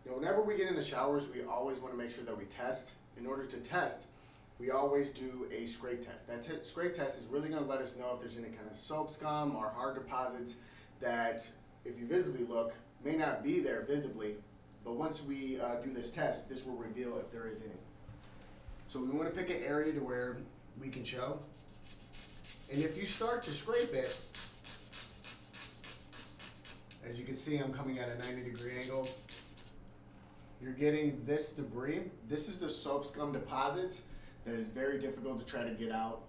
Now, whenever we get in the showers, we always want to make sure that we test. In order to test, we always do a scrape test. That scrape test is really going to let us know if there's any kind of soap scum or hard deposits that, if you visibly look, may not be there visibly, but once we do this test, this will reveal if there is any. So we want to pick an area to where we can show. And if you start to scrape it, as you can see, I'm coming at a 90-degree angle. You're getting this debris. This is the soap scum deposits that is very difficult to try to get out.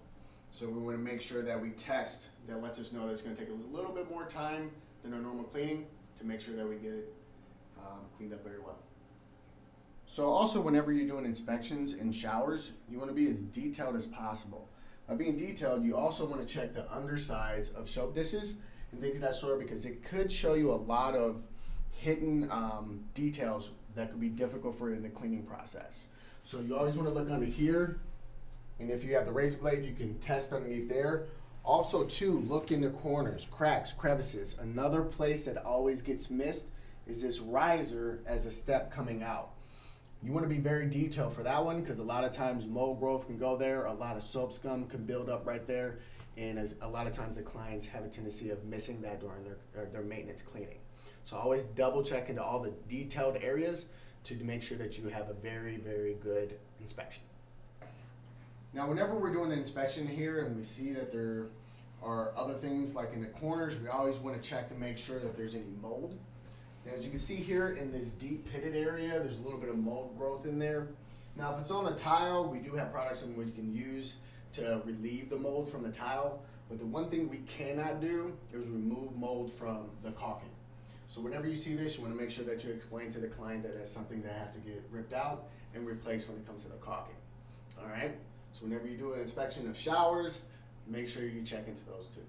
So we want to make sure that we test. That lets us know that it's going to take a little bit more time than our normal cleaning to make sure that we get it cleaned up very well. So also, whenever you're doing inspections in showers, you want to be as detailed as possible. By being detailed, you also want to check the undersides of soap dishes and things of that sort, because it could show you a lot of hidden details that could be difficult for you in the cleaning process. So you always want to look under here, and if you have the razor blade, you can test underneath there. Also too, look in the corners, cracks, crevices. Another place that always gets missed is this riser as a step coming out. You want to be very detailed for that one, because a lot of times mold growth can go there, a lot of soap scum can build up right there, and as a lot of times the clients have a tendency of missing that during their maintenance cleaning. So always double check into all the detailed areas to make sure that you have a very, very good inspection. Now, whenever we're doing an inspection here and we see that there are other things like in the corners, we always want to check to make sure that there's any mold. Now, as you can see here in this deep pitted area, there's a little bit of mold growth in there. Now, if it's on the tile, we do have products in which we can use to relieve the mold from the tile, but the one thing we cannot do is remove mold from the caulking. So whenever you see this, you want to make sure that you explain to the client that it's something that have to get ripped out and replaced when it comes to the caulking. All right? So whenever you do an inspection of showers, make sure you check into those two.